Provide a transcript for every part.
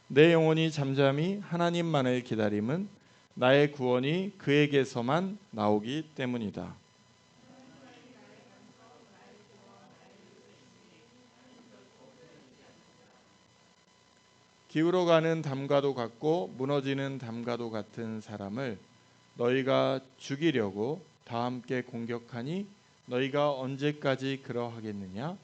내 영혼이 잠잠히 하나님만을 기다림은 나의 구원이 그에게서만 나오기 때문이다. 기울어가는 담과도 같고 무너지는 담과도 같은 사람을 너희가 죽이려고 다 함께 공격하니 너희가 언제까지 그러하겠느냐?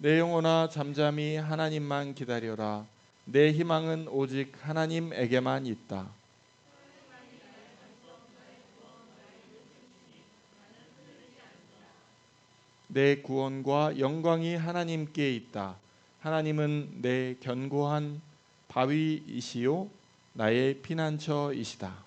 내 영혼아 잠잠히 하나님만 기다려라. 내 희망은 오직 하나님에게만 있다. 내 구원과 영광이 하나님께 있다. 하나님은 내 견고한 바위이시요 나의 피난처이시다.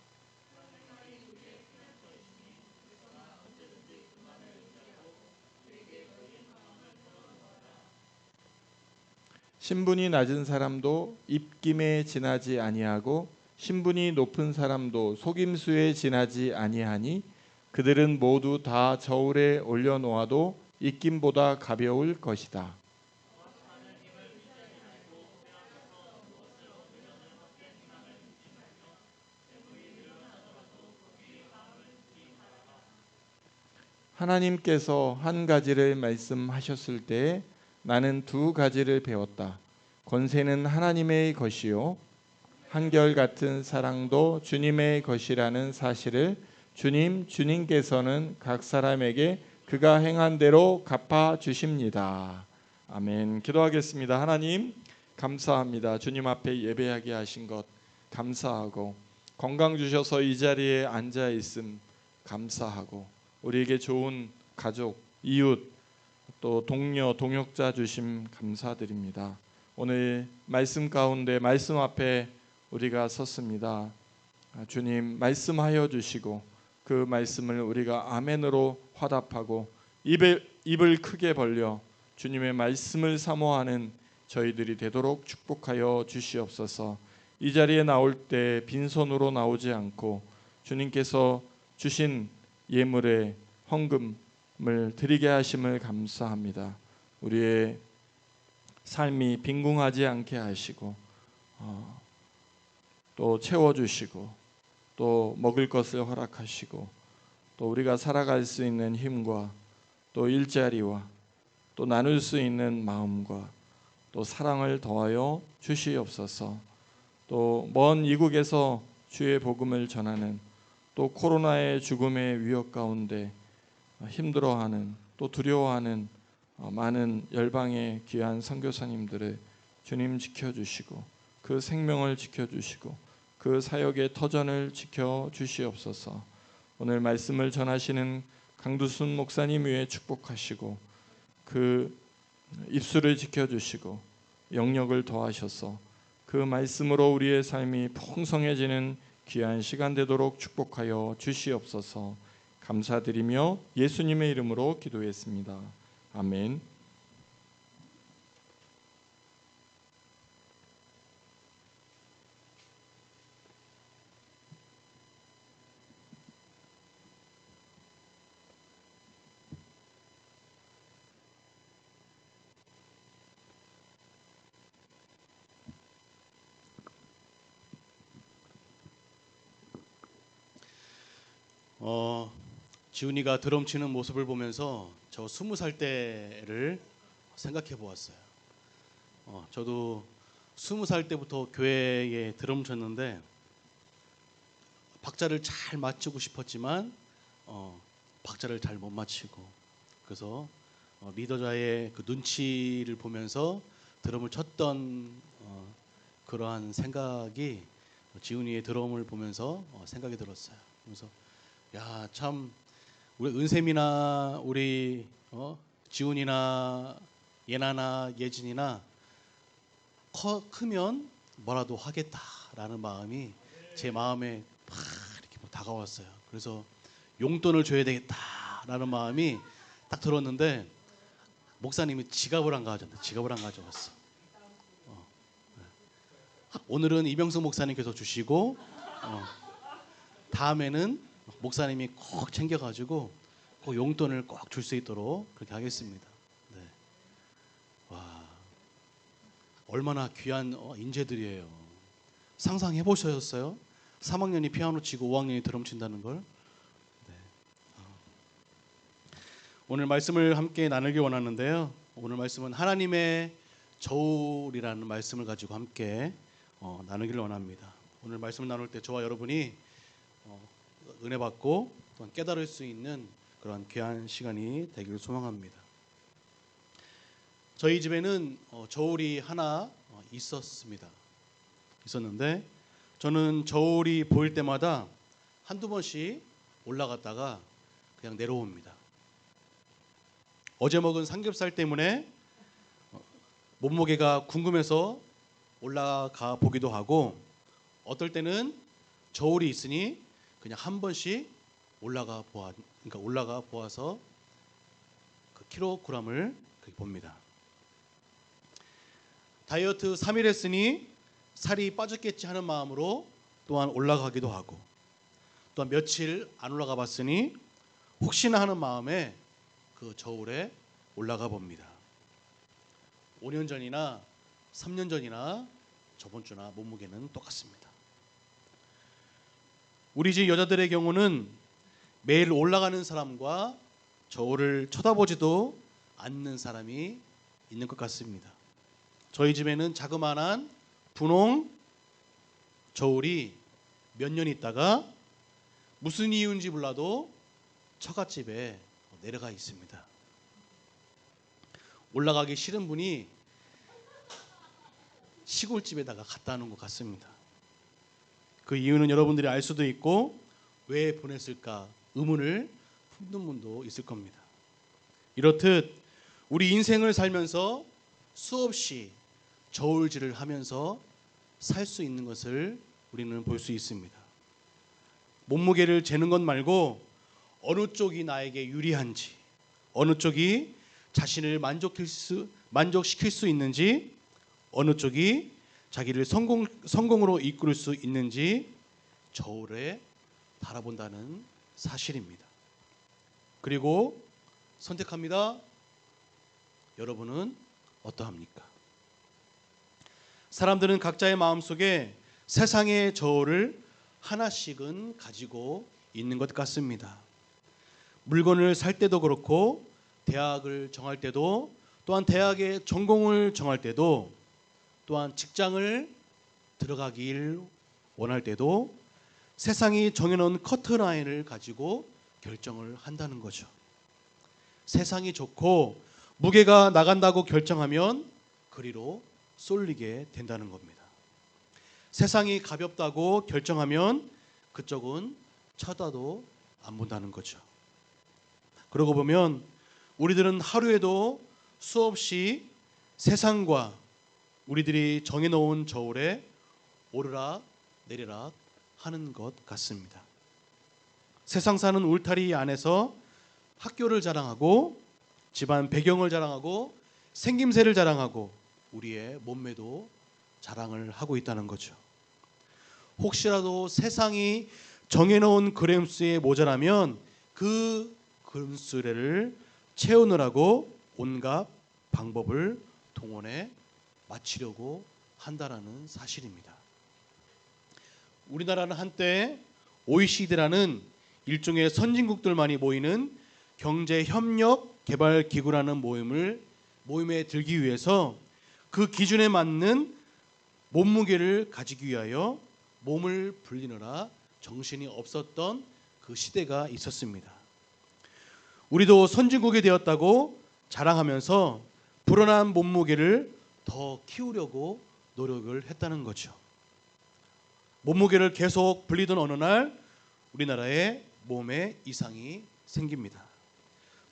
신분이 낮은 사람도 입김에 지나지 아니하고 신분이 높은 사람도 속임수에 지나지 아니하니 그들은 모두 다 저울에 올려놓아도 입김보다 가벼울 것이다. 하나님께서 한 가지를 말씀하셨을 때에 나는 두 가지를 배웠다. 권세는 하나님의 것이요 한결같은 사랑도 주님의 것이라는 사실을 주님께서는 각 사람에게 그가 행한 대로 갚아 주십니다. 아멘. 기도하겠습니다. 하나님 감사합니다. 주님 앞에 예배하게 하신 것 감사하고 건강 주셔서 이 자리에 앉아 있음 감사하고 우리에게 좋은 가족, 이웃, 또 동료, 동역자 주심 감사드립니다. 오늘 말씀 가운데 말씀 앞에 우리가 섰습니다. 주님 말씀하여 주시고 그 말씀을 우리가 아멘으로 화답하고 입을 크게 벌려 주님의 말씀을 사모하는 저희들이 되도록 축복하여 주시옵소서. 이 자리에 나올 때 빈손으로 나오지 않고 주님께서 주신 예물의 헌금을 드리게 하심을 감사합니다. 우리의 삶이 빈궁하지 않게 하시고 또 채워주시고 또 먹을 것을 허락하시고 또 우리가 살아갈 수 있는 힘과 또 일자리와 또 나눌 수 있는 마음과 또 사랑을 더하여 주시옵소서. 또 먼 이국에서 주의 복음을 전하는 또 코로나의 죽음의 위협 가운데 힘들어하는 또 두려워하는 많은 열방의 귀한 선교사님들을 주님 지켜주시고 그 생명을 지켜주시고 그 사역의 터전을 지켜주시옵소서. 오늘 말씀을 전하시는 강두순 목사님 위에 축복하시고 그 입술을 지켜주시고 영역을 더하셔서 그 말씀으로 우리의 삶이 풍성해지는 귀한 시간 되도록 축복하여 주시옵소서. 감사드리며 예수님의 이름으로 기도했습니다. 아멘. 지훈이가 드럼 치는 모습을 보면서 저 20살 때를 생각해 보았어요. 저도 20살 때부터 교회에 드럼 쳤는데 박자를 잘 맞추고 싶었지만 박자를 잘 못 맞추고 그래서 리더자의 그 눈치를 보면서 드럼을 쳤던 그러한 생각이 지훈이의 드럼을 보면서 생각이 들었어요. 그래서 야, 참 우리 은샘이나 우리 지훈이나 예나나 예진이나 크면 뭐라도 하겠다라는 마음이 제 마음에 막 이렇게 다가왔어요. 그래서 용돈을 줘야 되겠다라는 마음이 딱 들었는데 목사님이 지갑을 안 가져왔어. 오늘은 이병수 목사님께서 주시고 다음에는 목사님이 꼭 챙겨가지고 꼭 용돈을 꼭 줄 수 있도록 그렇게 하겠습니다. 네. 와, 얼마나 귀한 인재들이에요. 상상해 보셨어요? 3학년이 피아노 치고 5학년이 드럼 친다는 걸. 네. 오늘 말씀을 함께 나누기 원하는데요. 오늘 말씀은 하나님의 저울이라는 말씀을 가지고 함께 나누기를 원합니다. 오늘 말씀을 나눌 때 저와 여러분이 은혜 받고 또한 깨달을 수 있는 그런 귀한 시간이 되기를 소망합니다. 저희 집에는 저울이 하나 있었는데 저는 저울이 보일 때마다 한두 번씩 올라갔다가 그냥 내려옵니다. 어제 먹은 삼겹살 때문에 몸무게가 궁금해서 올라가 보기도 하고, 어떨 때는 저울이 있으니 그냥 한 번씩 올라가 보아서 그 킬로그램을 봅니다. 다이어트 3일 했으니 살이 빠졌겠지 하는 마음으로 또한 올라가기도 하고, 또한 며칠 안 올라가 봤으니 혹시나 하는 마음에 그 저울에 올라가 봅니다. 5년 전이나 3년 전이나 저번 주나 몸무게는 똑같습니다. 우리 집 여자들의 경우는 매일 올라가는 사람과 저울을 쳐다보지도 않는 사람이 있는 것 같습니다. 저희 집에는 자그마한 분홍 저울이 몇 년 있다가 무슨 이유인지 몰라도 처갓집에 내려가 있습니다. 올라가기 싫은 분이 시골집에다가 갖다 놓은 것 같습니다. 그 이유는 여러분들이 알 수도 있고 왜 보냈을까 의문을 품는 분도 있을 겁니다. 이렇듯 우리 인생을 살면서 수없이 저울질을 하면서 살 수 있는 것을 우리는 볼 수 있습니다. 몸무게를 재는 것 말고 어느 쪽이 나에게 유리한지, 어느 쪽이 자신을 만족시킬 수 있는지, 어느 쪽이 자기를 성공으로 이끌 수 있는지 저울에 바라본다는 사실입니다. 그리고 선택합니다. 여러분은 어떠합니까? 사람들은 각자의 마음속에 세상의 저울을 하나씩은 가지고 있는 것 같습니다. 물건을 살 때도 그렇고, 대학을 정할 때도, 또한 대학의 전공을 정할 때도, 또한 직장을 들어가길 원할 때도 세상이 정해놓은 커트라인을 가지고 결정을 한다는 거죠. 세상이 좋고 무게가 나간다고 결정하면 그리로 쏠리게 된다는 겁니다. 세상이 가볍다고 결정하면 그쪽은 쳐다도 안 본다는 거죠. 그러고 보면 우리들은 하루에도 수없이 세상과 우리들이 정해놓은 저울에 오르락 내리락 하는 것 같습니다. 세상 사는 울타리 안에서 학교를 자랑하고, 집안 배경을 자랑하고, 생김새를 자랑하고, 우리의 몸매도 자랑을 하고 있다는 거죠. 혹시라도 세상이 정해놓은 그램수에 모자라면 그 그램수를 채우느라고 온갖 방법을 동원해 마치려고 한다라는 사실입니다. 우리나라는 한때 OECD라는 일종의 선진국들만이 모이는 경제협력개발기구라는 모임에 들기 위해서 그 기준에 맞는 몸무게를 가지기 위하여 몸을 불리느라 정신이 없었던 그 시대가 있었습니다. 우리도 선진국이 되었다고 자랑하면서 불어난 몸무게를 더 키우려고 노력을 했다는 거죠. 몸무게를 계속 불리던 어느 날 우리나라의 몸에 이상이 생깁니다.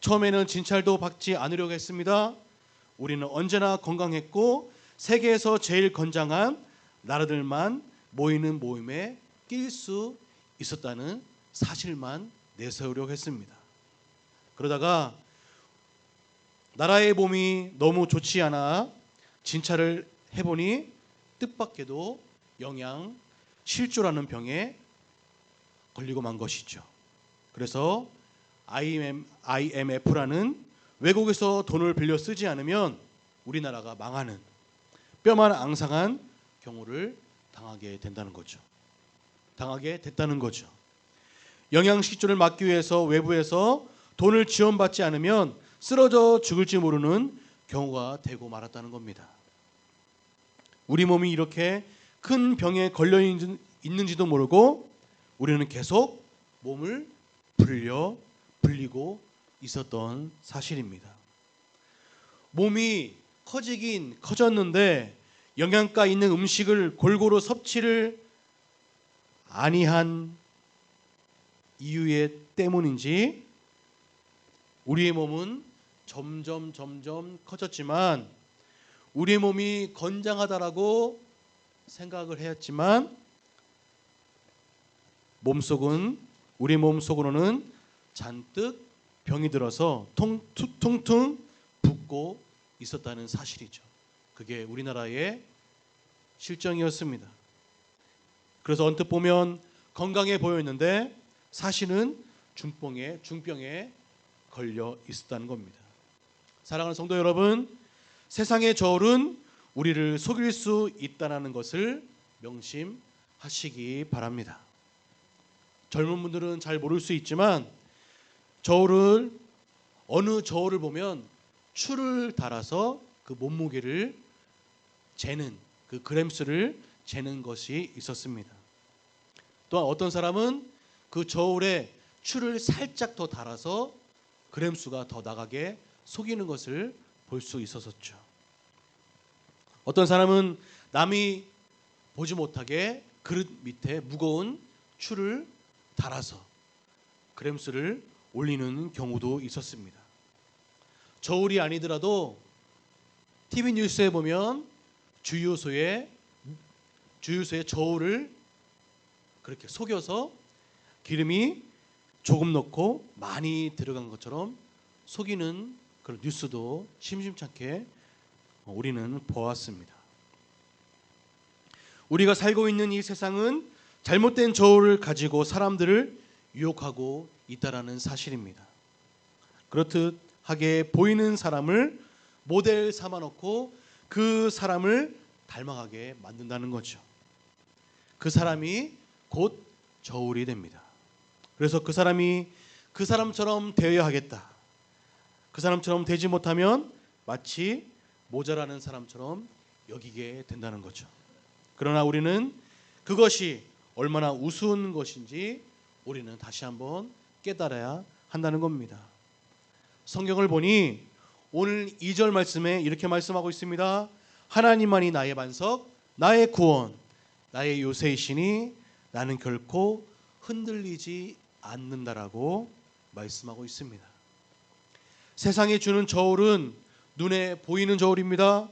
처음에는 진찰도 받지 않으려고 했습니다. 우리는 언제나 건강했고 세계에서 제일 건장한 나라들만 모이는 모임에 낄 수 있었다는 사실만 내세우려고 했습니다. 그러다가 나라의 몸이 너무 좋지 않아 진찰을 해보니 뜻밖에도 영양 실조라는 병에 걸리고 만 것이죠. 그래서 IMF라는 외국에서 돈을 빌려 쓰지 않으면 우리나라가 망하는 뼈만 앙상한 경우를 당하게 된다는 거죠. 당하게 됐다는 거죠. 영양실조를 막기 위해서 외부에서 돈을 지원받지 않으면 쓰러져 죽을지 모르는 경우가 되고 말았다는 겁니다. 우리 몸이 이렇게 큰 병에 걸려 있는지도 모르고 우리는 계속 몸을 불리고 있었던 사실입니다. 몸이 커지긴 커졌는데 영양가 있는 음식을 골고루 섭취를 아니한 이유에 때문인지 우리의 몸은 점점 커졌지만 우리의 몸이 건장하다라고 생각을 했지만 우리 몸속으로는 잔뜩 병이 들어서 퉁퉁 붓고 있었다는 사실이죠. 그게 우리나라의 실정이었습니다. 그래서 언뜻 보면 건강해 보였는데 사실은 중병에 걸려 있었다는 겁니다. 사랑하는 성도 여러분, 세상의 저울은 우리를 속일 수 있다는 것을 명심하시기 바랍니다. 젊은 분들은 잘 모를 수 있지만 어느 저울을 보면 추를 달아서 그 몸무게를 재는 그 그램수를 재는 것이 있었습니다. 또한 어떤 사람은 그 저울에 추를 살짝 더 달아서 그램수가 더 나가게 속이는 것을 볼 수 있었죠. 어떤 사람은 남이 보지 못하게 그릇 밑에 무거운 추를 달아서 그램수를 올리는 경우도 있었습니다. 저울이 아니더라도 TV 뉴스에 보면 주유소에 저울을 그렇게 속여서 기름이 조금 넣고 많이 들어간 것처럼 속이는 그런 뉴스도 심심찮게 우리는 보았습니다. 우리가 살고 있는 이 세상은 잘못된 저울을 가지고 사람들을 유혹하고 있다라는 사실입니다. 그렇듯 하게 보이는 사람을 모델 삼아놓고 그 사람을 닮아가게 만든다는 거죠. 그 사람이 곧 저울이 됩니다. 그래서 그 사람이 그 사람처럼 되어야 하겠다. 그 사람처럼 되지 못하면 마치 모자라는 사람처럼 여기게 된다는 거죠. 그러나 우리는 그것이 얼마나 우스운 것인지 우리는 다시 한번 깨달아야 한다는 겁니다. 성경을 보니 오늘 2절 말씀에 이렇게 말씀하고 있습니다. 하나님만이 나의 반석, 나의 구원, 나의 요새이시니 나는 결코 흔들리지 않는다라고 말씀하고 있습니다. 세상이 주는 저울은 눈에 보이는 저울입니다.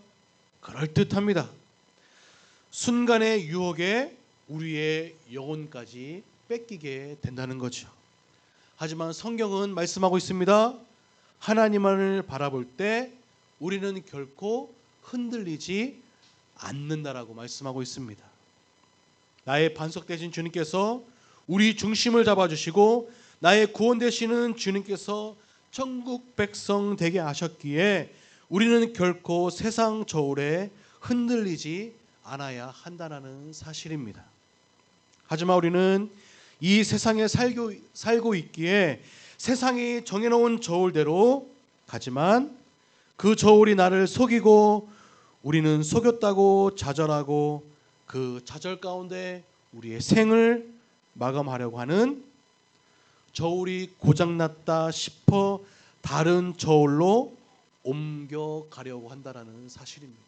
그럴듯합니다. 순간의 유혹에 우리의 영혼까지 뺏기게 된다는 거죠. 하지만 성경은 말씀하고 있습니다. 하나님만을 바라볼 때 우리는 결코 흔들리지 않는다라고 말씀하고 있습니다. 나의 반석 되신 주님께서 우리 중심을 잡아주시고 나의 구원 되시는 주님께서 천국 백성 되게 하셨기에 우리는 결코 세상 저울에 흔들리지 않아야 한다는 사실입니다. 하지만 우리는 이 세상에 살고 있기에 세상이 정해놓은 저울대로 가지만 그 저울이 나를 속이고 우리는 속였다고 좌절하고 그 좌절 가운데 우리의 생을 마감하려고 하는 저울이 고장났다 싶어 다른 저울로 옮겨가려고 한다는 사실입니다.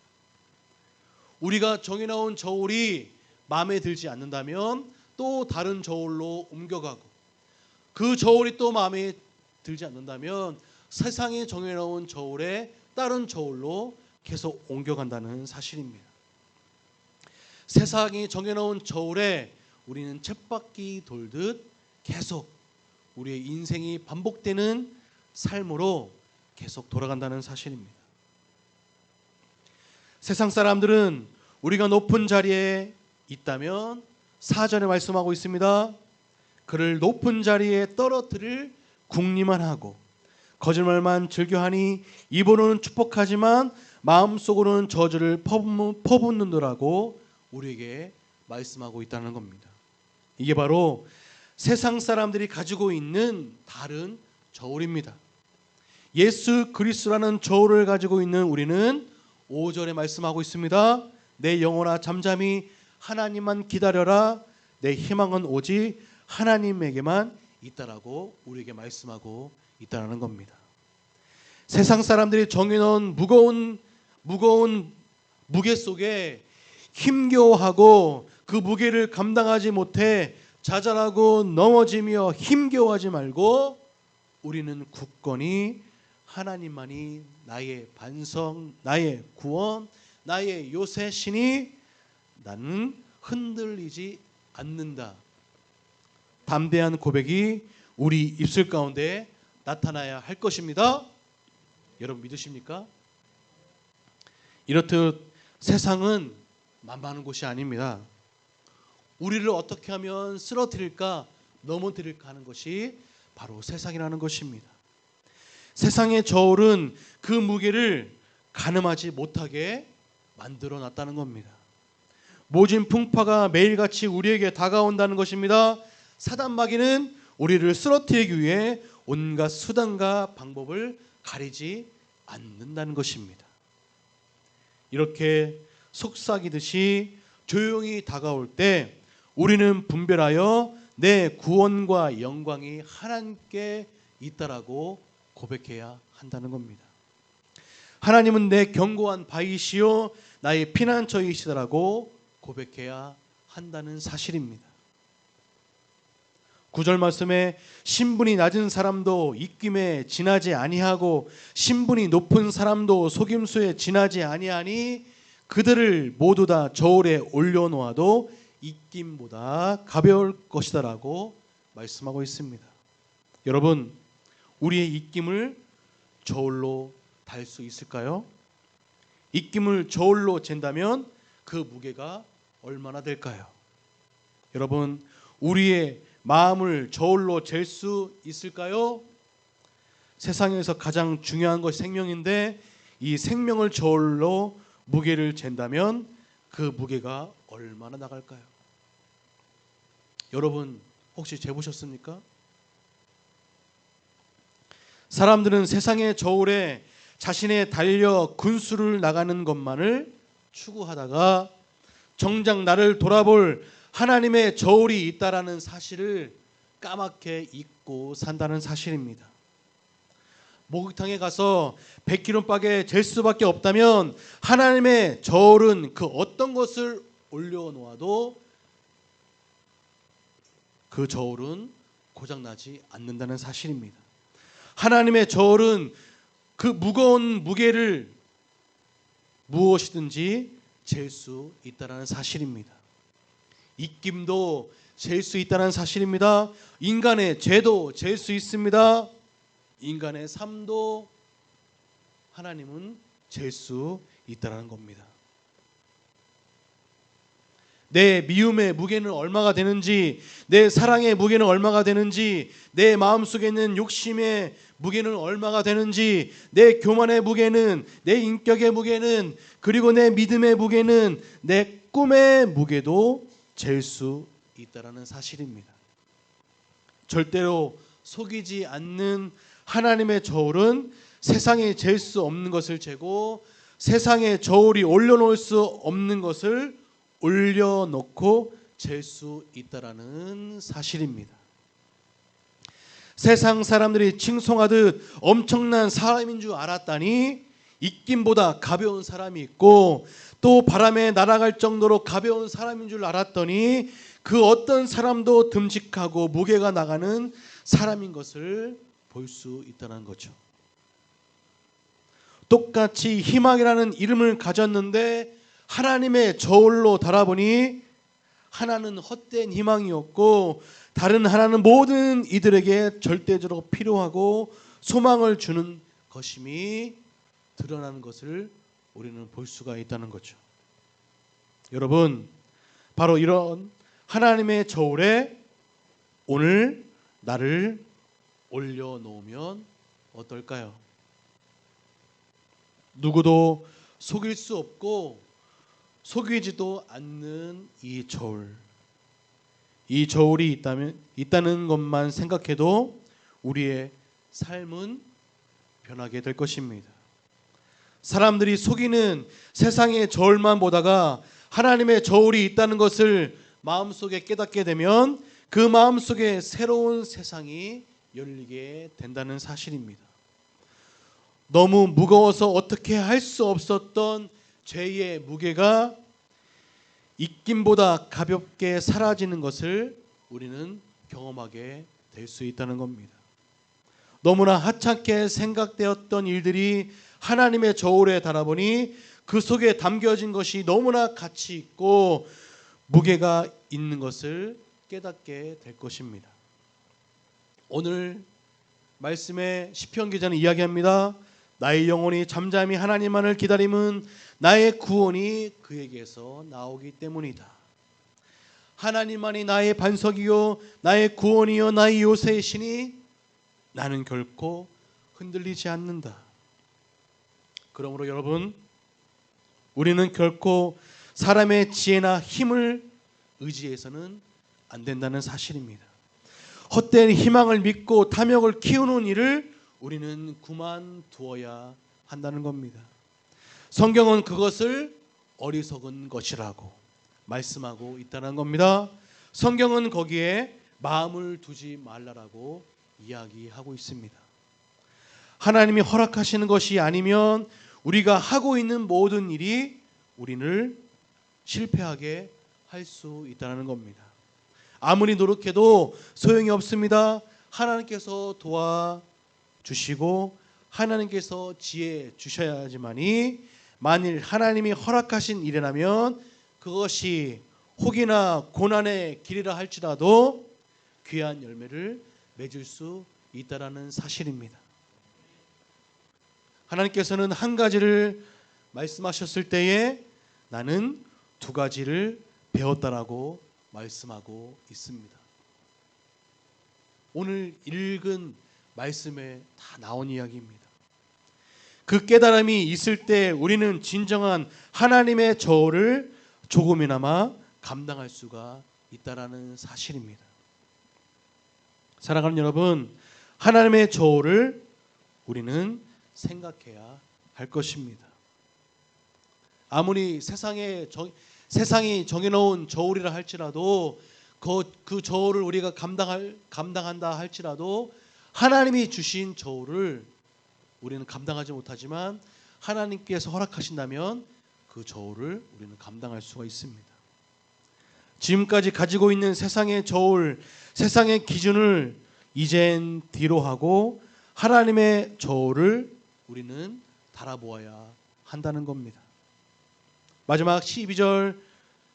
우리가 정해놓은 저울이 마음에 들지 않는다면 또 다른 저울로 옮겨가고 그 저울이 또 마음에 들지 않는다면 세상에 정해놓은 저울에 다른 저울로 계속 옮겨간다는 사실입니다. 세상이 정해놓은 저울에 우리는 쳇바퀴 돌듯 계속 우리의 인생이 반복되는 삶으로 계속 돌아간다는 사실입니다. 세상 사람들은 우리가 높은 자리에 있다면 4절에 말씀하고 있습니다. 그를 높은 자리에 떨어뜨릴 궁리만 하고 거짓말만 즐겨하니 입으로는 축복하지만 마음속으로는 저주를 퍼붓는도라고 우리에게 말씀하고 있다는 겁니다. 이게 바로 세상 사람들이 가지고 있는 다른 저울입니다. 예수 그리스도라는 저울을 가지고 있는 우리는 5절에 말씀하고 있습니다. 내 영혼아 잠잠히 하나님만 기다려라. 내 희망은 오직 하나님에게만 있다라고 우리에게 말씀하고 있다는 겁니다. 세상 사람들이 정해놓은 무거운 무게 속에 힘겨워하고 그 무게를 감당하지 못해 좌절하고 넘어지며 힘겨워하지 말고 우리는 굳건히 하나님만이 나의 반성, 나의 구원, 나의 요새시니 나는 흔들리지 않는다. 담대한 고백이 우리 입술 가운데 나타나야 할 것입니다. 여러분 믿으십니까? 이렇듯 세상은 만만한 곳이 아닙니다. 우리를 어떻게 하면 쓰러뜨릴까, 넘어뜨릴까 하는 것이 바로 세상이라는 것입니다. 세상의 저울은 그 무게를 가늠하지 못하게 만들어 놨다는 겁니다. 모진 풍파가 매일같이 우리에게 다가온다는 것입니다. 사단 마귀는 우리를 쓰러뜨리기 위해 온갖 수단과 방법을 가리지 않는다는 것입니다. 이렇게 속삭이듯이 조용히 다가올 때 우리는 분별하여 내 구원과 영광이 하나님께 있다라고 고백해야 한다는 겁니다. 하나님은 내 견고한 바위시요 나의 피난처이시다라고 고백해야 한다는 사실입니다. 9절 말씀에 신분이 낮은 사람도 입김에 지나지 아니하고 신분이 높은 사람도 속임수에 지나지 아니하니 그들을 모두 다 저울에 올려놓아도 입김보다 가벼울 것이다라고 말씀하고 있습니다. 여러분, 우리의 입김을 저울로 달 수 있을까요? 입김을 저울로 잰다면 그 무게가 얼마나 될까요? 여러분, 우리의 마음을 저울로 잴 수 있을까요? 세상에서 가장 중요한 것이 생명인데 이 생명을 저울로 무게를 잰다면 그 무게가 얼마나 나갈까요? 여러분 혹시 재보셨습니까? 사람들은 세상의 저울에 자신의 달려 군수를 나가는 것만을 추구하다가 정작 나를 돌아볼 하나님의 저울이 있다라는 사실을 까맣게 잊고 산다는 사실입니다. 목욕탕에 가서 100kg밖에 잴 수밖에 없다면 하나님의 저울은 그 어떤 것을 올려놓아도 그 저울은 고장나지 않는다는 사실입니다. 하나님의 저울은 그 무거운 무게를 무엇이든지 잴 수 있다는 사실입니다. 입김도 잴 수 있다는 사실입니다. 인간의 죄도 잴 수 있습니다. 인간의 삶도 하나님은 잴 수 있다는 겁니다. 내 미움의 무게는 얼마가 되는지, 내 사랑의 무게는 얼마가 되는지, 내 마음속에 있는 욕심의 무게는 얼마가 되는지, 내 교만의 무게는, 내 인격의 무게는, 그리고 내 믿음의 무게는, 내 꿈의 무게도 잴 수 있다는 사실입니다. 절대로 속이지 않는 하나님의 저울은 세상에 잴 수 없는 것을 재고 세상에 저울이 올려놓을 수 없는 것을 올려놓고 잴 수 있다는 사실입니다. 세상 사람들이 칭송하듯 엄청난 사람인 줄 알았다니 입김보다 가벼운 사람이 있고 또 바람에 날아갈 정도로 가벼운 사람인 줄 알았더니 그 어떤 사람도 듬직하고 무게가 나가는 사람인 것을 볼 수 있다는 거죠. 똑같이 희망이라는 이름을 가졌는데 하나님의 저울로 달아보니 하나는 헛된 희망이었고 다른 하나는 모든 이들에게 절대적으로 필요하고 소망을 주는 것임이 드러나는 것을 우리는 볼 수가 있다는 거죠. 여러분, 바로 이런 하나님의 저울에 오늘 나를 올려놓으면 어떨까요? 누구도 속일 수 없고 속이지도 않는 이 저울. 이 저울이 있다는 것만 생각해도 우리의 삶은 변하게 될 것입니다. 사람들이 속이는 세상의 저울만 보다가 하나님의 저울이 있다는 것을 마음속에 깨닫게 되면 그 마음속에 새로운 세상이 열리게 된다는 사실입니다. 너무 무거워서 어떻게 할 수 없었던 죄의 무게가 입김보다 가볍게 사라지는 것을 우리는 경험하게 될 수 있다는 겁니다. 너무나 하찮게 생각되었던 일들이 하나님의 저울에 달아보니 그 속에 담겨진 것이 너무나 가치 있고 무게가 있는 것을 깨닫게 될 것입니다. 오늘 말씀에 시편 기자는 이야기합니다. 나의 영혼이 잠잠히 하나님만을 기다림은 나의 구원이 그에게서 나오기 때문이다. 하나님만이 나의 반석이요 나의 구원이요 나의 요새이시니 나는 결코 흔들리지 않는다. 그러므로 여러분, 우리는 결코 사람의 지혜나 힘을 의지해서는 안 된다는 사실입니다. 헛된 희망을 믿고 탐욕을 키우는 일을 우리는 그만두어야 한다는 겁니다. 성경은 그것을 어리석은 것이라고 말씀하고 있다는 겁니다. 성경은 거기에 마음을 두지 말라라고 이야기하고 있습니다. 하나님이 허락하시는 것이 아니면 우리가 하고 있는 모든 일이 우리를 실패하게 할 수 있다는 겁니다. 아무리 노력해도 소용이 없습니다. 하나님께서 도와주시고 하나님께서 지혜 주셔야지만이 만일 하나님이 허락하신 일이라면 그것이 혹이나 고난의 길이라 할지라도 귀한 열매를 맺을 수 있다라는 사실입니다. 하나님께서는 한 가지를 말씀하셨을 때에 나는 두 가지를 배웠다라고 말씀하고 있습니다. 오늘 읽은 말씀에 다 나온 이야기입니다. 그 깨달음이 있을 때 우리는 진정한 하나님의 저울을 조금이나마 감당할 수가 있다라는 사실입니다. 사랑하는 여러분, 하나님의 저울을 우리는 생각해야 할 것입니다. 아무리 세상이 정해놓은 저울이라 할지라도 그 저울을 우리가 감당한다 할지라도 하나님이 주신 저울을 우리는 감당하지 못하지만 하나님께서 허락하신다면 그 저울을 우리는 감당할 수가 있습니다. 지금까지 가지고 있는 세상의 저울, 세상의 기준을 이젠 뒤로 하고 하나님의 저울을 우리는 달아보아야 한다는 겁니다. 마지막 12절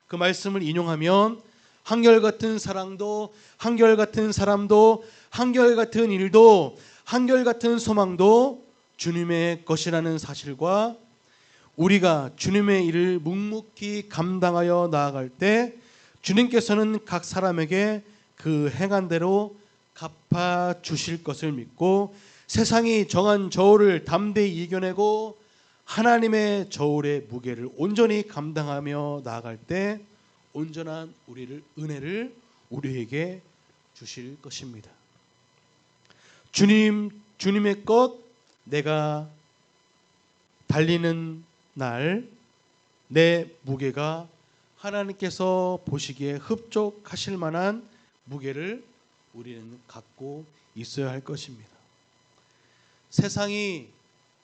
그 말씀을 인용하면 한결같은 사랑도 한결같은 사람도 한결같은 일도 한결같은 소망도 주님의 것이라는 사실과 우리가 주님의 일을 묵묵히 감당하여 나아갈 때 주님께서는 각 사람에게 그 행한 대로 갚아 주실 것을 믿고 세상이 정한 저울을 담대히 이겨내고 하나님의 저울의 무게를 온전히 감당하며 나아갈 때 온전한 은혜를 우리에게 주실 것입니다. 주님의 것 내가 달리는 날 내 무게가 하나님께서 보시기에 흡족하실 만한 무게를 우리는 갖고 있어야 할 것입니다. 세상이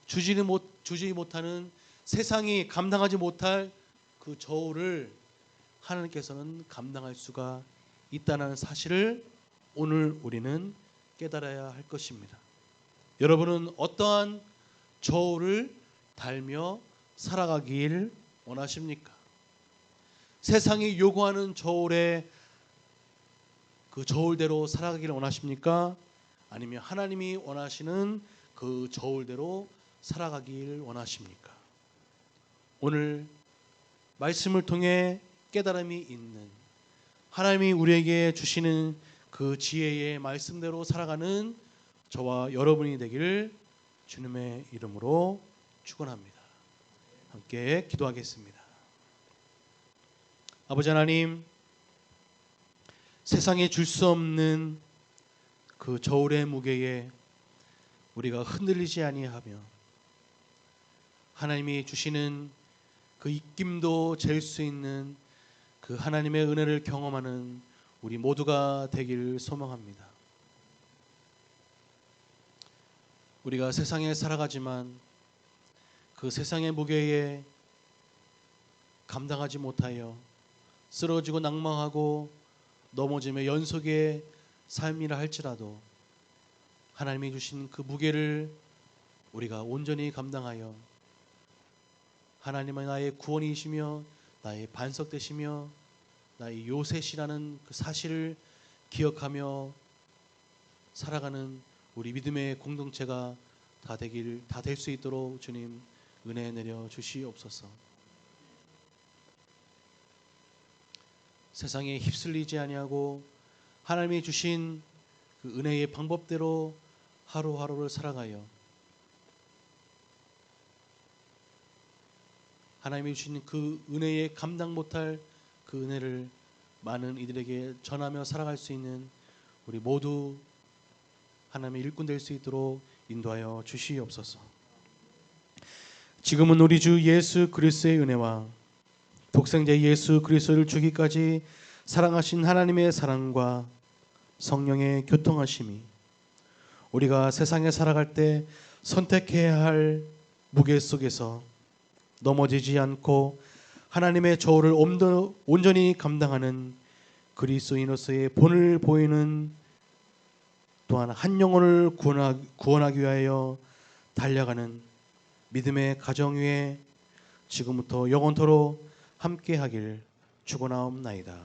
주지 못하는 세상이 감당하지 못할 그 저울을 하나님께서는 감당할 수가 있다는 사실을 오늘 우리는 깨달아야 할 것입니다. 여러분은 어떠한 저울을 달며 살아가길 원하십니까? 세상이 요구하는 저울에 그 저울대로 살아가기를 원하십니까? 아니면 하나님이 원하시는 그 저울대로 살아가길 원하십니까? 오늘 말씀을 통해 깨달음이 있는 하나님이 우리에게 주시는 그 지혜의 말씀대로 살아가는 저와 여러분이 되기를 주님의 이름으로 축원합니다. 함께 기도하겠습니다. 아버지 하나님, 세상에 줄 수 없는 그 저울의 무게에 우리가 흔들리지 아니하며 하나님이 주시는 그 입김도 잴 수 있는 그 하나님의 은혜를 경험하는 우리 모두가 되기를 소망합니다. 우리가 세상에 살아가지만 그 세상의 무게에 감당하지 못하여 쓰러지고 낭망하고 넘어짐의 연속의 삶이라 할지라도 하나님이 주신 그 무게를 우리가 온전히 감당하여 하나님은 나의 구원이시며 나의 반석 되시며 나의 요새시라는 그 사실을 기억하며 살아가는 우리 믿음의 공동체가 다 될 수 있도록 주님 은혜 내려 주시옵소서. 세상에 휩쓸리지 아니하고 하나님이 주신 그 은혜의 방법대로 하루하루를 살아가요. 하나님이 주신 그 은혜에 감당 못할 그 은혜를 많은 이들에게 전하며 살아갈 수 있는 우리 모두 하나님의 일꾼 될 수 있도록 인도하여 주시옵소서. 지금은 우리 주 예수 그리스도의 은혜와 독생자 예수 그리스도를 주기까지 사랑하신 하나님의 사랑과 성령의 교통하심이 우리가 세상에 살아갈 때 선택해야 할 무게 속에서 넘어지지 않고 하나님의 저울을 온전히 감당하는 그리스도인으로서의 본을 보이는 또한 한 영혼을 구원하기 위하여 달려가는 믿음의 가정 위에 지금부터 영원토록 함께하길 축원하옵나이다.